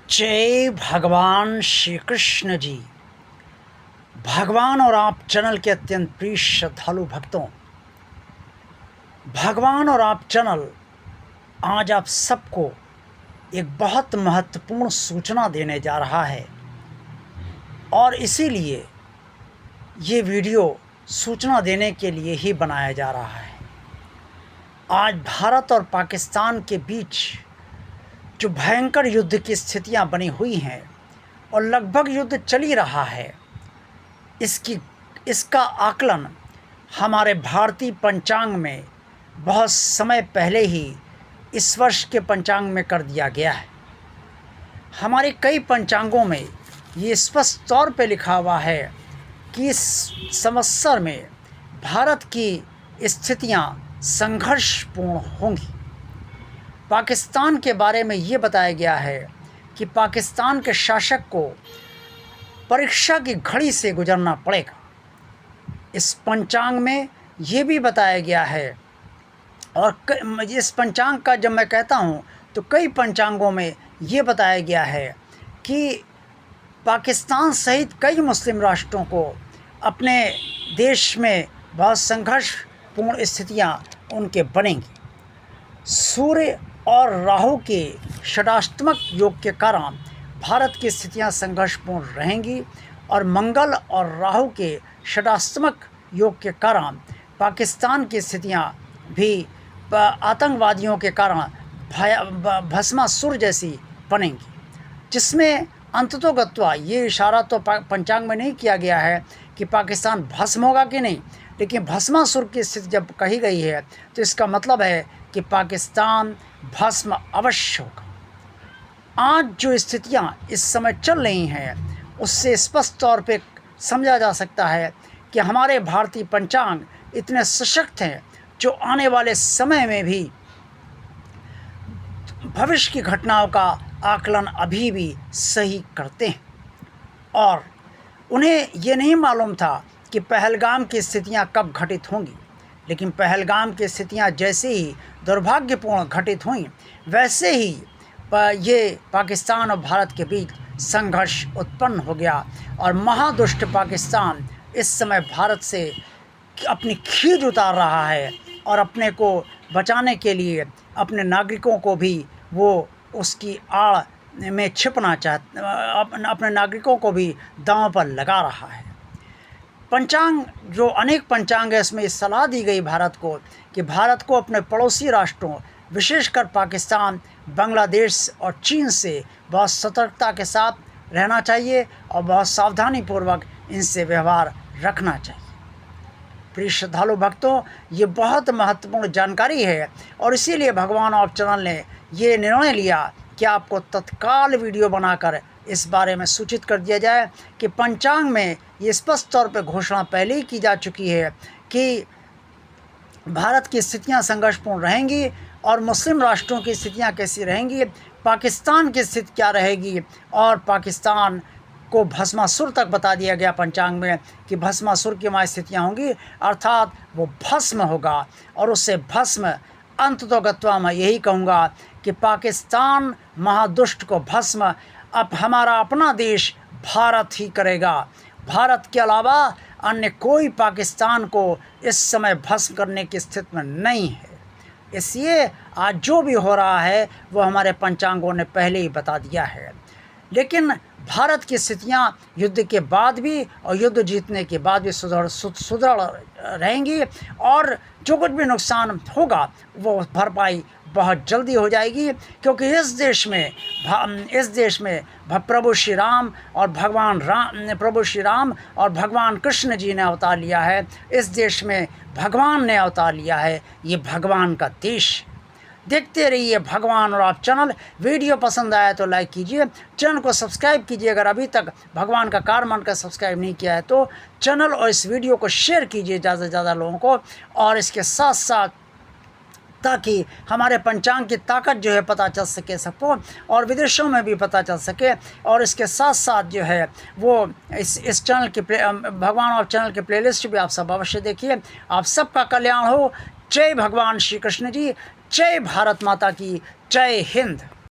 जय भगवान श्री कृष्ण जी। भगवान और आप चैनल के अत्यंत प्रिय श्रद्धालु भक्तों, भगवान और आप चैनल आज आप सबको एक बहुत महत्वपूर्ण सूचना देने जा रहा है और इसीलिए ये वीडियो सूचना देने के लिए ही बनाया जा रहा है। आज भारत और पाकिस्तान के बीच जो भयंकर युद्ध की स्थितियां बनी हुई हैं और लगभग युद्ध चल ही रहा है, इसका आकलन हमारे भारतीय पंचांग में बहुत समय पहले ही इस वर्ष के पंचांग में कर दिया गया है। हमारे कई पंचांगों में ये स्पष्ट तौर पे लिखा हुआ है कि इस संवत्सर में भारत की स्थितियां संघर्षपूर्ण होंगी। पाकिस्तान के बारे में ये बताया गया है कि पाकिस्तान के शासक को परीक्षा की घड़ी से गुजरना पड़ेगा। इस पंचांग में ये भी बताया गया है, और इस पंचांग का जब मैं कहता हूँ तो कई पंचांगों में ये बताया गया है कि पाकिस्तान सहित कई मुस्लिम राष्ट्रों को अपने देश में बहुत संघर्षपूर्ण स्थितियाँ उनके बनेंगी। सूर्य और राहु के षडाष्टमक योग के कारण भारत की स्थितियां संघर्षपूर्ण रहेंगी और मंगल और राहु के षडाष्टमक योग के कारण पाकिस्तान की स्थितियां भी आतंकवादियों के कारण भस्मासुर जैसी बनेंगी, जिसमें अंततोगत्वा ये इशारा तो पंचांग में नहीं किया गया है कि पाकिस्तान भस्म होगा कि नहीं, लेकिन भस्मासुर की स्थिति जब कही गई है तो इसका मतलब है कि पाकिस्तान भस्म अवश्य होगा। आज जो स्थितियां इस समय चल रही हैं उससे स्पष्ट तौर पे समझा जा सकता है कि हमारे भारतीय पंचांग इतने सशक्त हैं जो आने वाले समय में भी भविष्य की घटनाओं का आकलन अभी भी सही करते हैं। और उन्हें ये नहीं मालूम था कि पहलगाम की स्थितियां कब घटित होंगी, लेकिन पहलगाम की स्थितियां जैसे ही दुर्भाग्यपूर्ण घटित हुई वैसे ही ये पाकिस्तान और भारत के बीच संघर्ष उत्पन्न हो गया और महादुष्ट पाकिस्तान इस समय भारत से अपनी खींच उतार रहा है और अपने को बचाने के लिए अपने नागरिकों को भी वो उसकी आड़ में छिपना अपने नागरिकों को भी दांव पर लगा रहा है। पंचांग जो अनेक पंचांग है इसमें सलाह दी गई भारत को कि भारत को अपने पड़ोसी राष्ट्रों विशेषकर पाकिस्तान, बांग्लादेश और चीन से बहुत सतर्कता के साथ रहना चाहिए और बहुत सावधानीपूर्वक इनसे व्यवहार रखना चाहिए। प्रिय श्रद्धालु भक्तों, ये बहुत महत्वपूर्ण जानकारी है और इसीलिए भगवान ऑफ चैनल ने ये निर्णय लिया कि आपको तत्काल वीडियो बनाकर इस बारे में सूचित कर दिया जाए कि पंचांग में ये स्पष्ट तौर पर घोषणा पहले ही की जा चुकी है कि भारत की स्थितियां संघर्षपूर्ण रहेंगी और मुस्लिम राष्ट्रों की स्थितियां कैसी रहेंगी, पाकिस्तान की स्थिति क्या रहेगी, और पाकिस्तान को भस्मासुर तक बता दिया गया पंचांग में कि भस्मासुर की वहाँ स्थितियाँ होंगी, अर्थात वो भस्म होगा। और उससे भस्म अंततोगत्वा मैं यही कहूँगा कि पाकिस्तान महादुष्ट को भस्म अब हमारा अपना देश भारत ही करेगा। भारत के अलावा अन्य कोई पाकिस्तान को इस समय भस्म करने की स्थिति में नहीं है। इसलिए आज जो भी हो रहा है वो हमारे पंचांगों ने पहले ही बता दिया है। लेकिन भारत की स्थितियां युद्ध के बाद भी और युद्ध जीतने के बाद भी सुदृढ़ रहेंगी और जो कुछ भी नुकसान होगा वो भरपाई बहुत जल्दी हो जाएगी, क्योंकि इस देश में प्रभु श्री राम और भगवान कृष्ण जी ने अवतार लिया है। इस देश में भगवान ने अवतार लिया है। ये भगवान का देश है। देखते रहिए भगवान और आप चैनल। वीडियो पसंद आया तो लाइक कीजिए, चैनल को सब्सक्राइब कीजिए। अगर अभी तक भगवान का कार्य मानकर सब्सक्राइब नहीं किया है तो चैनल और इस वीडियो को शेयर कीजिए ज़्यादा से ज़्यादा लोगों को, और इसके साथ साथ ताकि हमारे पंचांग की ताकत जो है पता चल सके सबको और विदेशों में भी पता चल सके। और इसके साथ साथ जो है वो इस चैनल की भगवान और चैनल के प्लेलिस्ट भी आप सब अवश्य देखिए। आप सबका कल्याण हो। जय भगवान श्री कृष्ण जी। जय भारत माता की। जय हिंद।